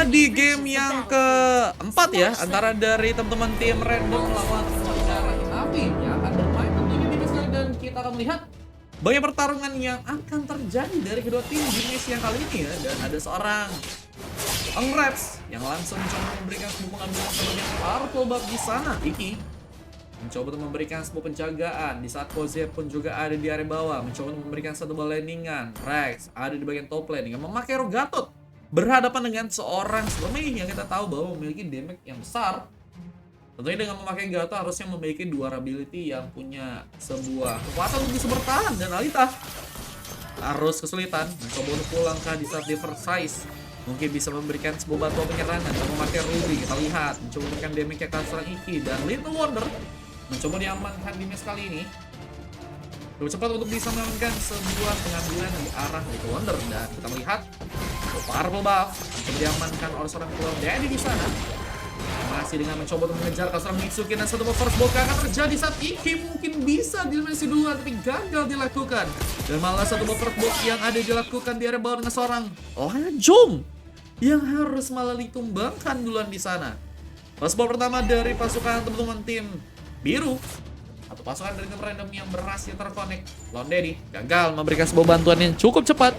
di game yang keempat ya, antara dari teman-teman tim random melawan teman-teman darah api yang akan bermain tentunya di match kali, dan kita akan melihat banyak pertarungan yang akan terjadi dari kedua tim di match yang kali ini ya. Dan ada seorang Unwraps yang langsung mencoba memberikan sebuah pengambilan sebagian purple buff di sana. Iki mencoba untuk memberikan sebuah penjagaan di saat Koze pun juga ada di area bawah, mencoba untuk memberikan satu bola landingan. Rex ada di bagian top lane dengan memakai Rogatot, berhadapan dengan seorang Slummy yang kita tahu bahwa memiliki damage yang besar. Tentunya dengan memakai Gato harusnya memiliki dua ability yang punya sebuah kekuatan untuk bisa bertahan, dan Alita harus kesulitan mencoba untuk pulang di saat Diversize. Mungkin bisa memberikan sebuah bantuan penyerangan dengan memakai Ruby. Kita lihat mencoba memberikan damage ke seorang Iki, dan Little Wonder mencoba diamankan di match kali ini. Lebih cepat untuk bisa mengamankan sebuah pengambilan di arah Little Wonder, dan kita melihat purple buff mencoba diamankan oleh seorang Clone Daddy di sana. Masih dengan mencoba untuk mengejar seorang Mitsuki, dan satu first block akan terjadi saat Iki mungkin bisa dimensi dua tapi gagal dilakukan, dan malah satu first block yang ada dilakukan di area bawah dengan seorang Lajong yang harus malah ditumbangkan duluan di sana. First block pertama dari pasukan teman-teman tim biru atau pasukan dari tim random yang berhasil terkonek. Lone Daddy gagal memberikan sebuah bantuan yang cukup cepat,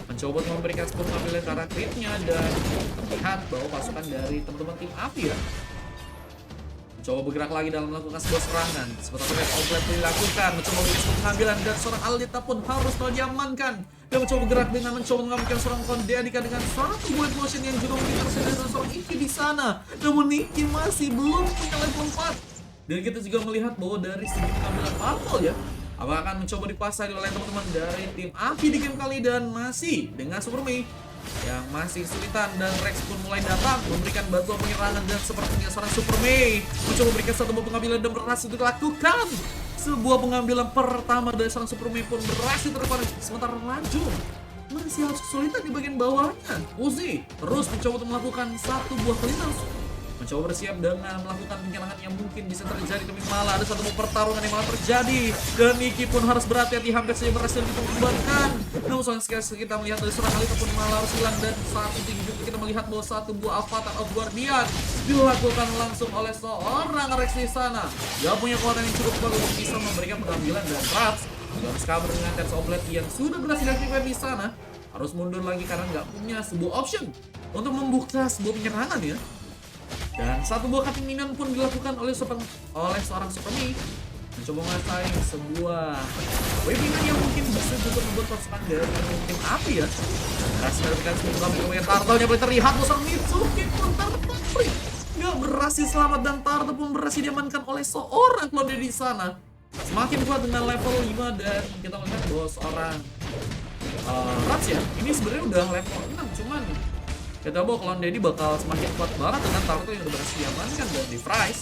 mencoba untuk memberikan sebuah pengambilan ke arah critnya, dan terlihat bahwa pasukan dari teman-teman tim api ya mencoba bergerak lagi dalam melakukan sebuah serangan. Sementara Red Outlet dilakukan, mencoba memberikan sebuah pengambilan, dan seorang Alita pun harus diamankan. Dia mencoba bergerak dengan mencoba mengamankan seorang Kondedika dengan satu buat motion yang juga mungkin tersedia dari seorang Iki di sana. Namun Iki masih belum punya level 4. Dan kita juga melihat bahwa dari segi pengambilan purple ya, apakah akan mencoba dikuasai oleh teman-teman dari tim api di game kali, dan masih dengan Super Mei yang masih kesulitan, dan Rex pun mulai datang memberikan bantuan penyerangan, dan sepertinya seorang Super Mei mencoba memberikan satu buah pengambilan dan berhasil dilakukan. Sebuah pengambilan pertama dari seorang Super Mei pun berhasil terkonek, sementara Raju masih harus kesulitan di bagian bawahnya. Uzi terus mencoba untuk melakukan satu buah cleaners, mencoba bersiap dengan melakukan penyerangan yang mungkin bisa terjadi, tapi malah ada satu pertarungan yang malah terjadi, dan Iki pun harus berhati-hati, hampir saja berhasil ditumbangkan. Namun sayang sekali kita melihat dari seorang Alita pun malah harus hilang, dan saat itu juga kita melihat bahwa satu buah Avatar of Guardian dilakukan langsung oleh seorang Rex di sana. Dia punya kekuatan yang cukup kuat untuk bisa memberikan pengambilan, dan Raps harus kabur dengan Tens Oblet yang sudah berhasil diaktifkan di sana. Harus mundur lagi karena nggak punya sebuah option untuk membuka sebuah penyerangan ya. Dan satu buah cutting minion pun dilakukan oleh seorang Super Mei, mencoba menguasai sebuah webbingan yang mungkin bisa juga membuat pasukan dari tim api ya berhasil mendapatkan sebuah pengambilan. Turtle-nya boleh terlihat, seorang Mitsuki pun tertarik nggak berhasil selamat, dan Turtle pun berhasil diamankan oleh seorang Clone di sana. Semakin kuat dengan level 5, dan kita melihat bahwa seorang Rats ya ini sebenarnya udah level 6, cuman kita tahu Clone Daddy bakal semakin kuat banget dengan Turtle yang udah berhasil diamankan, dan di Fries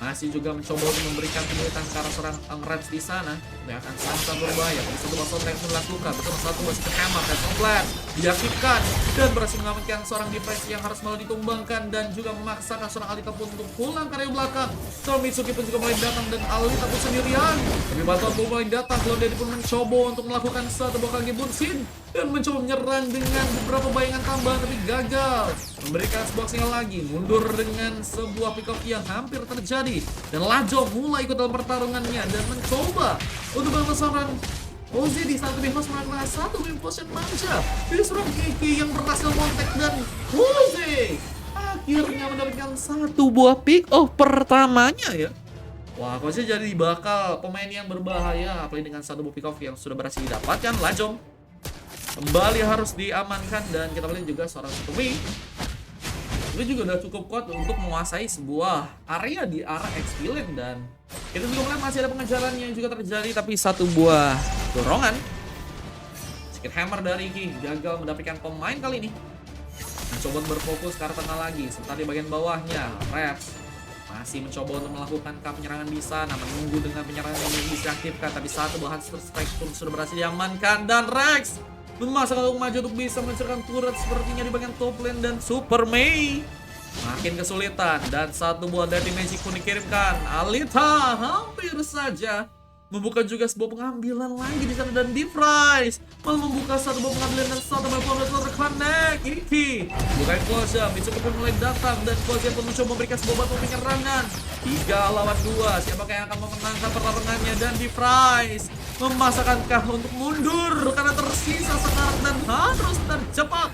masih juga mencoba untuk memberikan kesulitan ke arah seorang Unwraps di sana. Dia akan sangat berbahaya. Tapi satu boston yang melakukan betul satu bos hammer dan Oblet diaktifkan, dan berhasil mengamankan seorang defense yang harus malah ditumbangkan, dan juga memaksakan seorang Alita pun untuk pulang ke area belakang. Seorang Mitsuki pun juga mulai datang, dan Alita pun sendirian. Tapi bantuan pun mulai datang. Clone Daddy pun mencoba untuk melakukan satu buah kaki bunsin, dan mencoba menyerang dengan beberapa bayangan tambahan, tapi gagal. Memberikan sebuah sinyal lagi, mundur dengan sebuah pick up yang hampir terjadi, dan Lajo mulai ikut dalam pertarungannya dan mencoba untuk bantu seorang Ozi di saat lebih melakukan satu potion manja dari seorang Iki yang berhasil kontak, dan Ozi akhirnya mendapatkan satu buah pick off pertamanya ya. Wah, Ozi jadi bakal pemain yang berbahaya, apalagi dengan satu buah pick off yang sudah berhasil didapatkan. Lajong kembali harus diamankan, dan kita lihat juga seorang Satomi itu juga udah cukup kuat untuk menguasai sebuah area di arah XP lane, dan kita juga melihat masih ada pengejaran yang juga terjadi, tapi satu buah dorongan sedikit hammer dari Iki gagal mendapatkan pemain kali ini. Mencoba berfokus ke arah tengah lagi, sementara di bagian bawahnya Reps masih mencoba untuk melakukan penyerangan di sana, menunggu dengan penyerangan yang bisa diaktifkan, tapi satu buah Hunter Strike pun sudah berhasil diamankan, dan Rex memaksakan untuk maju untuk bisa mencerahkan turret sepertinya di bagian top lane, dan Super Mei makin kesulitan, dan satu buah Dirty Magic pun dikirimkan. Alita hampir saja membuka juga sebuah pengambilan lagi di sana, dan Device malah membuka satu buah pengambilan dan satu buah pengambilan terconnect. Iki bukan Closure, Mitsuki pun mulai datang dan Closure pun mencoba memberikan sebuah batu penyerangan 3 lawan 2. Siapakah yang akan memenangkan pertarungannya, dan Device memasakankah untuk mundur karena tersisa sekarang dan harus terjebak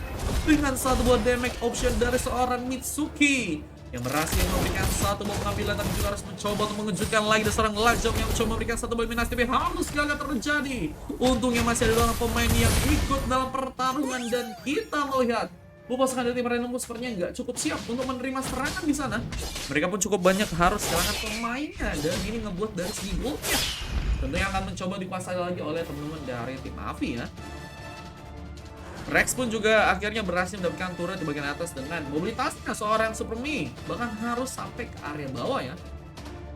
dengan satu buah damage option dari seorang Mitsuki yang berhasil memberikan satu buah pengambilan, tapi juga harus mencoba untuk mengejutkan lagi dari seorang Lajong yang mencoba memberikan satu buah eliminasi, tapi harus gagal terjadi. Untungnya masih ada dua pemain yang ikut dalam pertarungan, dan kita melihat bahwa pasukan dari tim Random sepertinya nggak cukup siap untuk menerima serangan di sana. Mereka pun cukup banyak harus kehilangan pemainnya, dan ini ngebuat dari segi goldnya tentunya akan mencoba dikuasai lagi oleh teman-teman dari tim Avi ya. Rex pun juga akhirnya berhasil mendapatkan turret di bagian atas dengan mobilitasnya seorang Super Mii, bahkan harus sampai ke area bawah ya.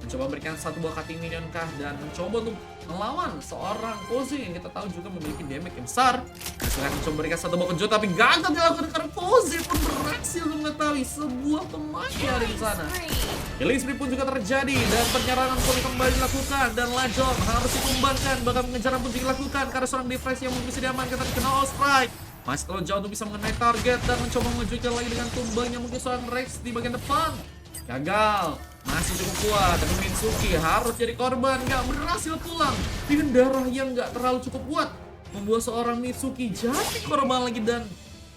Mencoba memberikan satu buah cutting minion kah, dan mencoba untuk melawan seorang Kozi yang kita tahu juga memiliki damage yang besar. Silahkan mencoba memberikan satu buah kejut, tapi gagal dilakukan karena Kozi pun berhasil mengetahui sebuah pemain yang ada di sana. Killing spree pun juga terjadi, dan penyerangan pun kembali dilakukan, dan Lajong harus ditumbangkan, bahkan pengejaran pun juga dilakukan karena seorang Device yang mungkin bisa diamankan tapi kena all strike. Masih terlalu jauh untuk bisa mengenai target, dan mencoba mengejutkan lagi dengan tumbangnya mungkin seorang Rex di bagian depan. Gagal, masih cukup kuat, tapi Mitsuki harus jadi korban, nggak berhasil pulang dengan darah yang nggak terlalu cukup kuat, membuat seorang Mitsuki jadi korban lagi, dan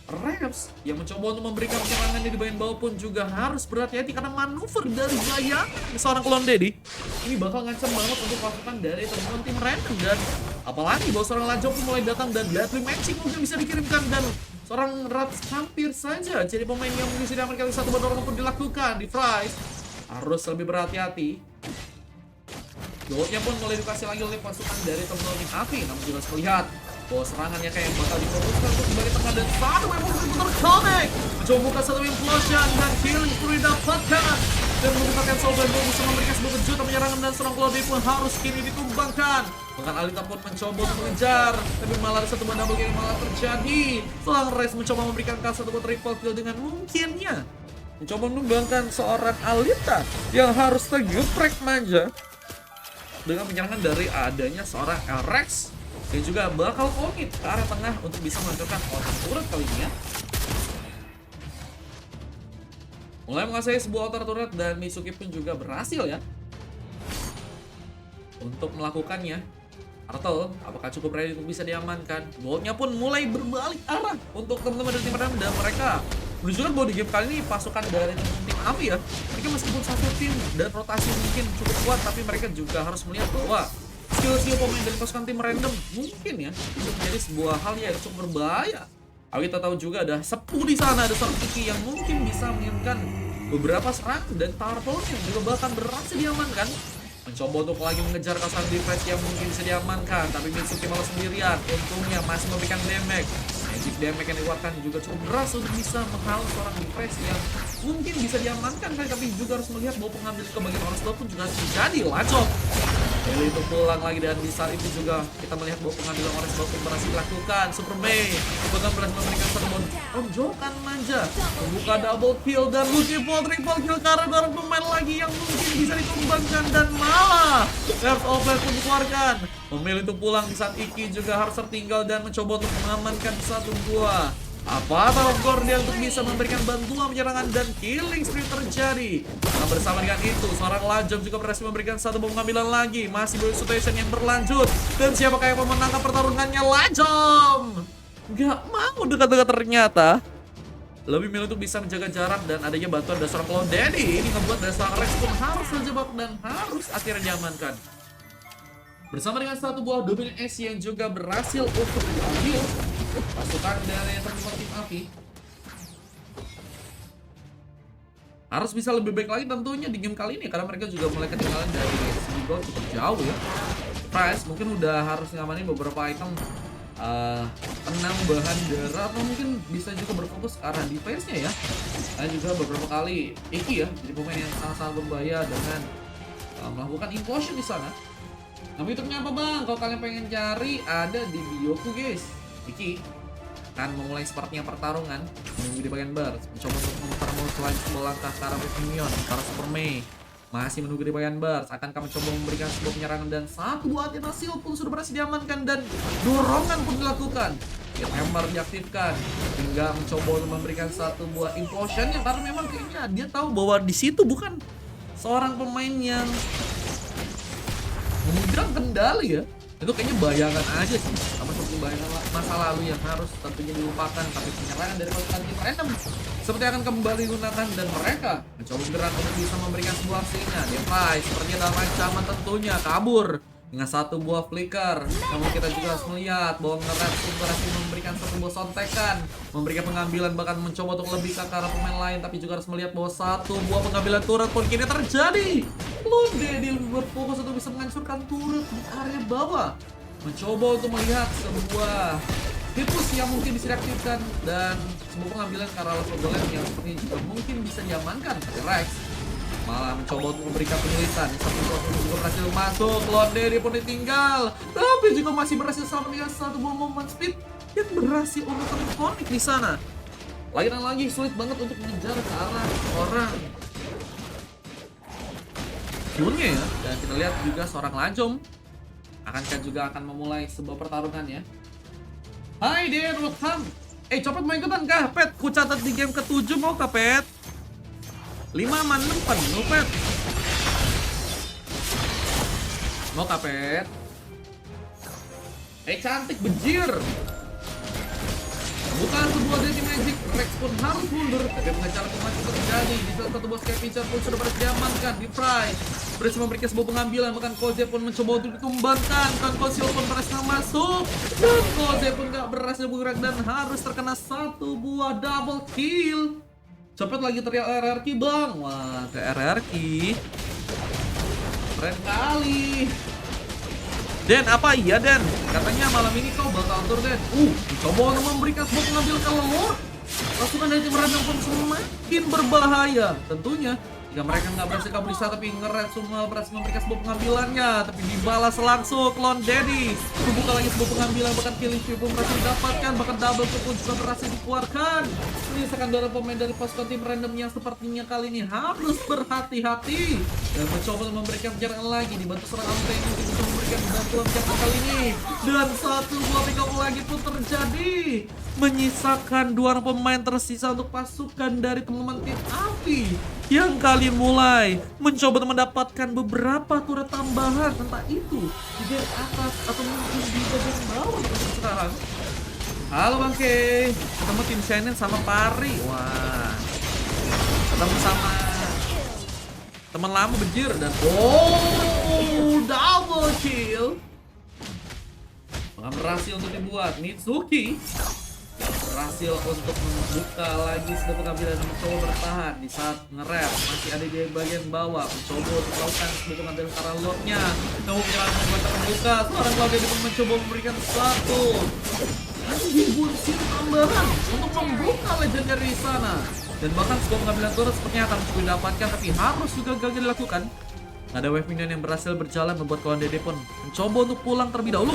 Reps yang mencoba untuk memberikan penyerangannya di bagian bawah pun juga harus berhati-hati karena manuver dari bayangan seorang Clone Daddy ini bakal ngancam banget untuk pasukan dari teman-teman tim Random, dan apalagi bahwa seorang Lajong pun mulai datang dan deadly matching mungkin bisa dikirimkan, dan seorang Rats hampir saja jadi pemain yang mungkin bisa diamankan satu bandor pun dilakukan. Di Fries harus lebih berhati-hati. Goldnya pun mulai dikasih lagi oleh pasukan dari teman-teman tim Avi, namun juga harus melihat bahwa serangannya kayak yang bakal difokuskan untuk di bagian tengah, dan satu memang terconnect mencoba buka satu implosion, dan killing spree didapatkan, dan menggunakan Soul Blade bisa memberikan sebuah kejutan penyerangan, dan seorang Cloud pun harus kini ditumbangkan. Bahkan Alita pun mencoba untuk mengejar, tapi malah ada satu double kill yang malah terjadi. Seorang Rex mencoba memberikan satu buah triple kill dengan mungkinnya mencoba menumbangkan seorang Alita yang harus tergeprek manja dengan penyerangan dari adanya seorang Rex yang juga bakal komit ke arah tengah untuk bisa melancarkan outer turret kali ini ya. Mulai menguasai sebuah outer turret, dan Mitsuki pun juga berhasil ya untuk melakukannya. Turtle, apakah cukup ready untuk bisa diamankan? Goldnya pun mulai berbalik arah untuk teman-teman dari tim Random, dan mereka menunjukkan bahwa di game kali ini pasukan dari tim Avi ya, mereka meskipun satu tim dan rotasi mungkin cukup kuat, tapi mereka juga harus melihat bahwa skill-skill pemain dari pasukan tim Random mungkin ya bisa menjadi sebuah hal yang cukup berbahaya. Kita tahu juga ada Sepuh di sana, ada seorang Iki yang mungkin bisa mengirimkan beberapa serangan, dan Turtle yang juga bahkan berhasil diamankan. Mencoba untuk lagi mengejar kasar Device yang mungkin bisa diamankan, tapi Mitsuki malah sendirian. Untungnya masih memberikan damage. Magic damage yang dikeluarkan juga cukup keras untuk bisa menghalau seorang Device yang mungkin bisa diamankan, tapi juga harus melihat bahwa pengambil ke bagian Orange Blood pun juga harus terjadi. Lacok Eli itu pulang lagi, dan di saat itu juga kita melihat bahwa pengambilan Orange Blood pun berhasil dilakukan. Super Mei bahkan berhasil memberikan satu tonjokan manja, membuka double kill, dan multiple triple kill karena ada pemain lagi yang mungkin bisa ditumbangkan, dan malah Curse of Life pun dikeluarkan. Memilih untuk pulang di saat Iki juga harus tertinggal dan mencoba untuk mengamankan satu buah Avatar of Gordia untuk bisa memberikan bantuan penyerangan, dan killing spree terjadi. Nah, bersama dengan itu seorang Lajong juga berhasil memberikan satu bom pengambilan lagi. Masih build situation yang berlanjut, dan siapakah yang memenangkan pertarungannya? Lajong nggak mau dekat-dekat, ternyata lebih milih untuk bisa menjaga jarak, dan adanya bantuan dari seorang Clone Daddy ini membuat dari seorang Rex pun harus terjebak dan harus akhirnya diamankan. Bersama dengan satu buah Dominion S yang juga berhasil untuk diambil pasukan dari teman-teman tim Avi. Harus bisa lebih baik lagi tentunya di game kali ini, karena mereka juga mulai ketinggalan dari segi gol cukup jauh ya. Price mungkin udah harus ngamanin beberapa item penambahan darah, atau mungkin bisa juga berfokus ke arah defense-nya ya. Dan juga beberapa kali Iki ya jadi pemain yang sangat-sangat berbahaya dengan melakukan implosion di sana. Nah, YouTube-nya apa bang? Kalau kalian pengen cari, ada di bioku guys. Iki kan memulai sepertinya pertarungan menunggu di bagian bar, mencoba untuk memutar mulai sebuah langkah ke arah Minion, ke arah Super Mei. Masih menunggu di bagian bars. Akankah mencoba memberikan sebuah penyerangan dan satu buah anti hasil pun sudah berhasil diamankan dan dorongan pun dilakukan. Hit hammer diaktifkan hingga mencoba untuk memberikan satu buah implosion yang karena memang kayaknya dia tahu bahwa di situ bukan seorang pemain yang memegang kendali ya. Itu kayaknya bayangan aja sih, sama seperti bayangan masa lalu yang harus tentunya dilupakan. Tapi penyerangan dari pasukan tim random seperti akan kembali digunakan dan mereka mencoba bergerak untuk bisa memberikan sebuah aksinya. Device sepertinya dalam ancaman tentunya kabur dengan satu buah flicker. Namun kita juga harus melihat bahwa Ngeratsu berhasil memberikan satu buah sontekan, memberikan pengambilan, bahkan mencoba untuk lebih ke arah pemain lain. Tapi juga harus melihat bahwa satu buah pengambilan turret pun kini terjadi. Lone Daddy berfokus untuk bisa menghancurkan turret di area bawah, mencoba untuk melihat sebuah tipus yang mungkin bisa diaktifkan dan sebuah pengambilan ke arah level golem yang seperti juga mungkin bisa diamankan. Rex malah mencoba untuk memberikan penyulitan. Satu juga berhasil masuk, Lone Daddy pun ditinggal, tapi juga masih berhasil selamatkan satu buah moment speed yang berhasil untuk terkonek di sana. Lagi sulit banget untuk mengejar ke arah orang Hyunnya ya. Dan kita lihat juga seorang Lajong akankah juga akan memulai sebuah pertarungan ya. Hai there, welcome. Copet mau ikutan kah, Pet? Ku catat di game ke-7 mau kah, Pet? 5 man 6 penuh, Pet. Mau kah, Pet? Cantik bejir. Bukan sebuah Daddy Magic, Rex pun harus mundur. Tapi mengejar pemain terjadi. Di saat satu bos Capture pun sudah berhasil diamankan. Di Fry berhasil memberikan sebuah pengambilan. Bahkan Koze pun mencoba untuk ditumbangkan. Dan Koze pun berhasil masuk. Dan Koze pun gak berhasil bergerak dan harus terkena satu buah double kill. Cepet lagi teriak RRQ bang. Wah, ke RRQ keren kali. Den, apa iya Den? Katanya malam ini kau bakal atur Den. Coba untuk memberikan sebuah pengambil kelelur. Pasukan dari tim random pun semakin berbahaya. Tentunya jika mereka nggak berhasil kabur tapi Ngeratsu berhasil memberikan sebuah pengambilannya. Tapi dibalas langsung Lone Daddy. Membuka lagi sebuah pengambilan, bahkan killing spree pun berhasil didapatkan. Bahkan double kill pun juga berhasil dikeluarkan. Menyisakan dua pemain dari pasukan tim random yang sepertinya kali ini harus berhati-hati. Dan mencoba untuk memberikan penyerangan lagi. Dibantu seorang Alte yang mungkin bisa memberikan bantuan penyerangan kali ini. Dan satu buah pick up lagi pun terjadi. Menyisakan dua pemain tersisa untuk pasukan dari teman-teman tim Api yang kali mulai mencoba untuk mendapatkan beberapa turret tambahan, entah itu di bagian atas atau mungkin di bagian bawah untuk sekarang. Halo Bang Kay, ketemu tim Shinen sama Pari. Wah, ketemu sama teman lama bejir dan double kill. Berhasil untuk dibuat. Mitsuki berhasil untuk membuka lagi sebuah pengambilan dan mencoba bertahan di saat nge-rap masih ada di bagian bawah, mencoba untuk melakukan sebuah pengambilan ke arah lotnya. Namun penyerangan membuat terbuka. Seorang Claudia pun mencoba memberikan satu bullshit tambahan untuk membuka legendary di sana. Dan bahkan sebuah pengambilan turret sepertinya akan mencoba didapatkan, tapi harus juga gagal dilakukan. Ada wave minion yang berhasil berjalan membuat Claudia pun mencoba untuk pulang terlebih dahulu.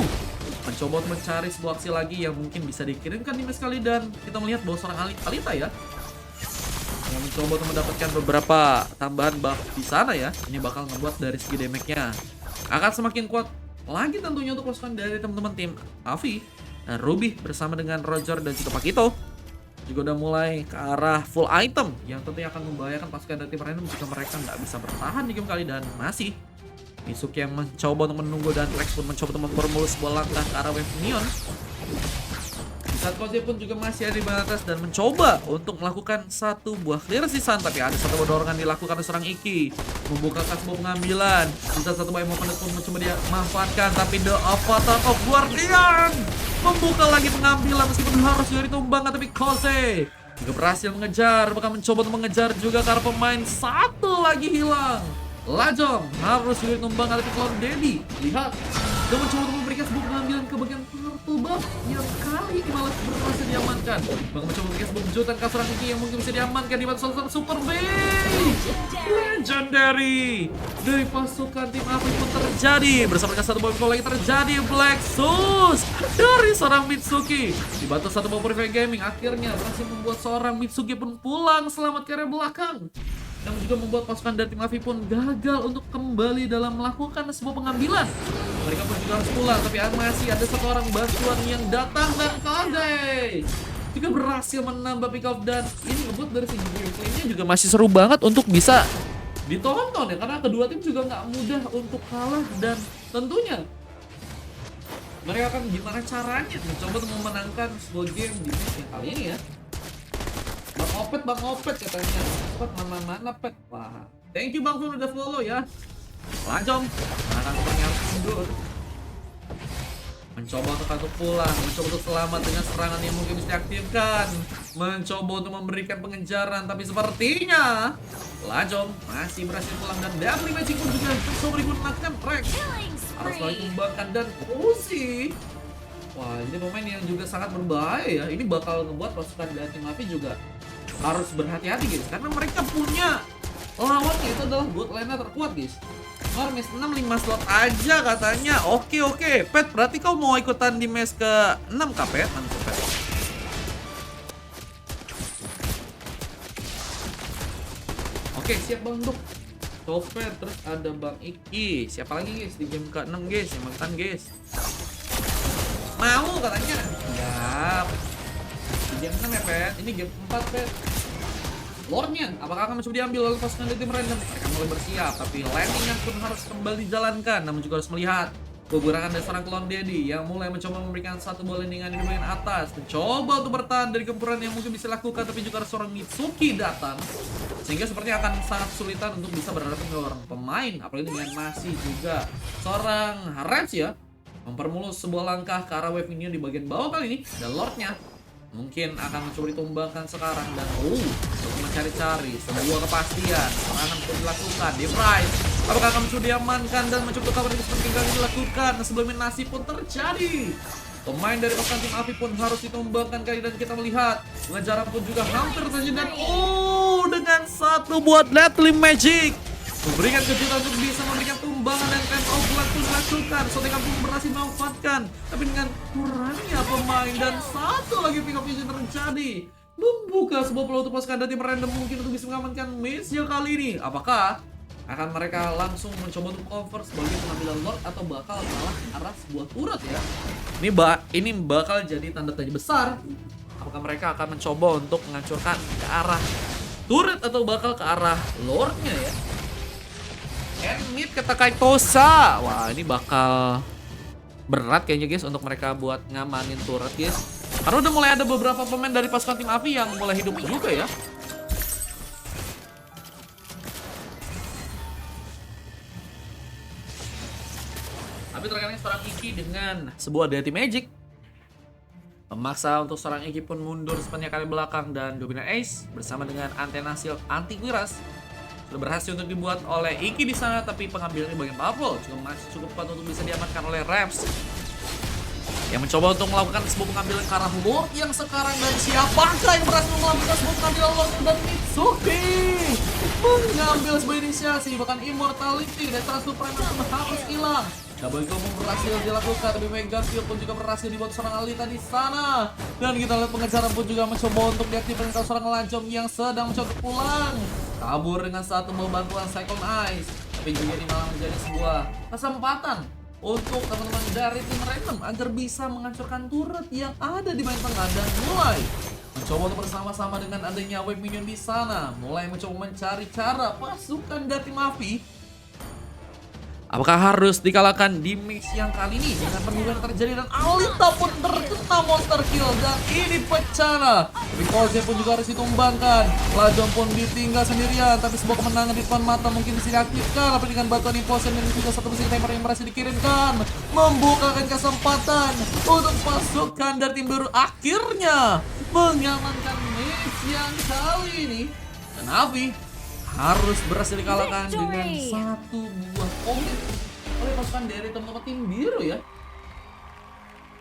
Mencoba untuk mencari sebuah aksi lagi yang mungkin bisa dikirimkan di match kali, dan kita melihat bahwa seorang Alita ya yang mencoba untuk mendapatkan beberapa tambahan buff di sana ya. Ini bakal ngebuat dari segi damage-nya akan semakin kuat lagi tentunya untuk pasukan dari teman-teman tim Avi. Dan Ruby bersama dengan Roger dan juga Pakito juga udah mulai ke arah full item yang tentunya akan membahayakan pasukan dari tim random jika mereka nggak bisa bertahan di game kali. Dan masih Mitsuki yang mencoba untuk menunggu dan Rex pun mencoba untuk mempermulus sebuah langkah ke arah wave minion. Di saat Koze pun juga masih ada di atas dan mencoba untuk melakukan satu buah clear season, tapi ada satu buah dorongan dilakukan oleh seorang Iki membukakan sebuah pengambilan. Di saat satu buah Emoponet pun mencoba dia manfaatkan, tapi The Avatar of Guardian membuka lagi pengambilan meskipun harus juga ditumbangkan, tapi Koze juga berhasil mengejar, bahkan mencoba untuk mengejar juga karena pemain satu lagi hilang. Lajong harus juga ditumbangkan, tapi Lone Daddy lihat dia mencoba untuk memberikan sebuah pengambilan ke bagian turtle buff yang kali ini malah berhasil diamankan. Bahkan mencoba memberikan sebuah kejutan ke seorang Iki yang mungkin bisa diamankan di bawah salah Super Bay. Legendary dari pasukan tim Api pun terjadi bersama dengan satu buah lagi terjadi Black Sus dari seorang Mitsuki. Dibantu satu buah Private Gaming akhirnya berhasil membuat seorang Mitsuki pun pulang selamat ke area belakang. namun juga membuat pasukan dari tim Avi pun gagal untuk kembali dalam melakukan sebuah pengambilan. Mereka pun juga harus pulang, tapi masih ada satu orang bantuan yang datang, dan Kade juga berhasil menambah pick off, dan ini ngebuat dari segi gameplaynya juga masih seru banget untuk bisa ditonton ya, karena kedua tim juga nggak mudah untuk kalah, dan tentunya mereka akan gimana caranya mencoba untuk memenangkan sebuah game di match yang kali ini ya. Bang Opet katanya. Opet mana Pet. Wah, thank you Bang Ful udah follow ya. Lancong, akan sepertinya harus mundur. Mencoba untuk pulang, mencoba untuk selamat dengan serangan yang mungkin bisa diaktifkan. Mencoba untuk memberikan pengejaran, tapi sepertinya Lancong masih berhasil pulang, dan Deadly Magic pun juga coba digunakan. Rex harus selalu dikembangkan, dan Uzi. Wah, ini pemain yang juga sangat berbahaya ya. Ini bakal ngebuat pasukan dari tim Avi juga harus berhati-hati guys, karena mereka punya lawannya itu adalah bot lane terkuat guys. Mes 6-5 slot aja katanya. Oke. Pet, berarti kau mau ikutan di mes ke 6 kah Pet? Mantap Pet. Oke, siap Bang Duk. Topet, terus ada Bang Iki. Siapa lagi guys di game ke 6 guys? Yang mantan guys. Mau katanya. Siap. Di game 6 ya Pet. Ini game 4 Pet. Lordnya, apakah akan mencoba diambil oleh pasukan dari tim random? Mereka mulai bersiap, tapi landingnya pun harus kembali dijalankan. Namun juga harus melihat pergerakan dari seorang Clone Daddy yang mulai mencoba memberikan satu bola landingan di bagian atas, mencoba untuk bertahan dari gempuran yang mungkin bisa dilakukan, tapi juga harus seorang Mitsuki datang, sehingga sepertinya akan sangat kesulitan untuk bisa berhadapan dengan orang pemain, apalagi dengan masih juga seorang Reps ya, mempermulus sebuah langkah ke arah wave minion di bagian bawah kali ini, dan Lordnya mungkin akan mencoba ditumbangkan sekarang, dan untuk mencari-cari sebuah kepastian serangan untuk dilakukan di Price. Apakah akan mencoba diamankan dan mencoba cover ini seperti yang dilakukan? Sebelumnya nasi pun terjadi. Pemain dari pasukan tim Avi pun harus ditumbangkan kali, dan kita melihat pengejaran pun juga hampir terjadi, dan dengan satu buat Deadly Magic memberikan kejutan untuk bisa memberikan tumbangan, dan time out pun dilakukan. Sotekan pun berhasil memanfaatkan, tapi dengan kurangnya pemain, dan satu lagi pick up yang terjadi membuka sebuah peluang untuk pasukan dari tim random mungkin untuk bisa mengamankan mission kali ini. Apakah akan mereka langsung mencoba untuk cover sebagai pengambilan Lord, atau bakal malah arah sebuah turret ya? Ini bakal jadi tanda tanya besar. Apakah mereka akan mencoba untuk menghancurkan ke arah turret, atau bakal ke arah Lordnya ya? Mid kata Kaitosa. Wah, ini bakal berat kayaknya guys untuk mereka buat ngamanin turret guys, karena udah mulai ada beberapa pemain dari pasukan tim Avi yang mulai hidup juga ya. Tapi terkadang seorang Iki dengan sebuah Deadly Magic memaksa untuk seorang Iki pun mundur sepanjang kali belakang, dan Dominar Ace bersama dengan antena shield anti kuiras sudah berhasil untuk dibuat oleh Iki di sana, tapi pengambilannya bagian powerful juga masih cukup kuat untuk bisa diamankan oleh Reps yang mencoba untuk melakukan sebuah pengambilan ke arah Lord yang sekarang, dan siapakah yang berhasil melakukan sebuah pengambilan Lord, dan Mitsuki mengambil sebuah inisiasi, bahkan immortality dan transfer prime pun harus hilang. Double kill pun berhasil dilakukan, tapi Mega Kill pun juga berhasil dibuat seorang Alita di sana. Dan kita lihat pengejaran pun juga mencoba untuk diaktifkan ke seorang Lancong yang sedang mencoba pulang. Kabur dengan satu bantuan Cyclone Ice, tapi juga ini malah menjadi sebuah kesempatan untuk teman-teman dari tim random agar bisa menghancurkan turret yang ada di main tengah, dan mulai mencoba untuk bersama-sama dengan adanya wave minion di sana, mulai mencoba mencari cara pasukan dari tim Avi apakah harus dikalahkan di match yang kali ini dengan penurunan terjadi, dan Alita pun terkena monster kill, dan ini pecah. Ricochet pun juga harus ditumbangkan. Lajong pun ditinggal sendirian, tapi sebuah kemenangan di depan mata mungkin bisa diaktifkan, tapi dengan bantuan Imposen dan juga satu mesin timer yang berhasil dikirimkan membukakan kesempatan untuk pasukan dari tim biru akhirnya mengamankan match yang kali ini, dan Avi harus berhasil dikalahkan dengan satu buah poin oleh pasukan dari teman-teman tim biru ya.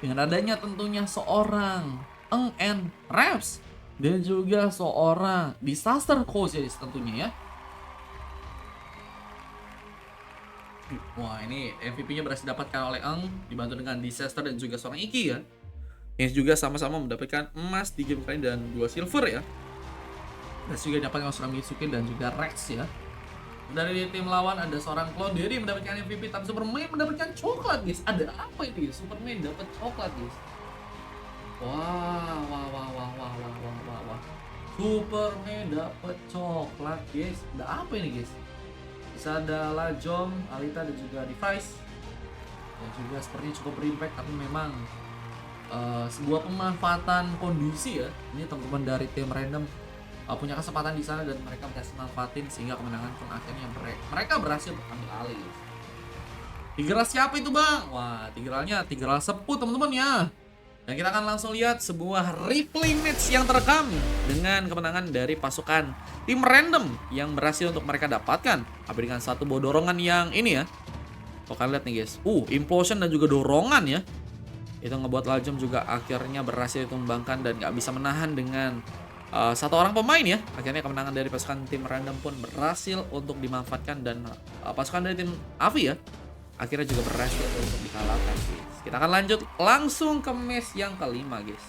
Dengan adanya tentunya seorang Eng and Reps dan juga seorang Disaster Coach ya tentunya ya. Wah, ini MVP-nya berhasil didapatkan oleh Eng dibantu dengan Disaster dan juga seorang Iki ya, yang juga sama-sama mendapatkan emas di game kali dan 2 silver ya. Terus juga dapat seorang Mitsuki dan juga Rex ya. Dari tim lawan ada seorang Cloudberry mendapatkan MVP, tapi Superman mendapatkan coklat guys. Ada apa ini guys? Superman dapat coklat guys. Wah. Superman dapat coklat guys. Ada apa ini guys? Bisa ada Lajong, Alita dan juga Device. Yang juga sepertinya cukup berimpact, tapi memang sebuah pemanfaatan kondisi ya. Ini teman-teman dari tim random punya kesempatan di sana dan mereka berhasil manfaatin sehingga kemenangan pun akhirnya mereka berhasil mengambil alih. Tigreal siapa itu bang? Wah, Tigrealnya Tigreal Sepuh teman-teman ya. Dan kita akan langsung lihat sebuah replay match yang terekam dengan kemenangan dari pasukan tim random yang berhasil untuk mereka dapatkan. Tapi dengan satu buah dorongan yang ini ya. Kalian lihat nih guys. Implosion dan juga dorongan ya. Itu ngebuat Lajom juga akhirnya berhasil ditumbangkan dan gak bisa menahan dengan satu orang pemain ya. Akhirnya kemenangan dari pasukan tim random pun berhasil untuk dimanfaatkan dan pasukan dari tim Avi ya akhirnya juga berhasil untuk dikalahkan guys. Kita akan lanjut langsung ke match yang kelima guys.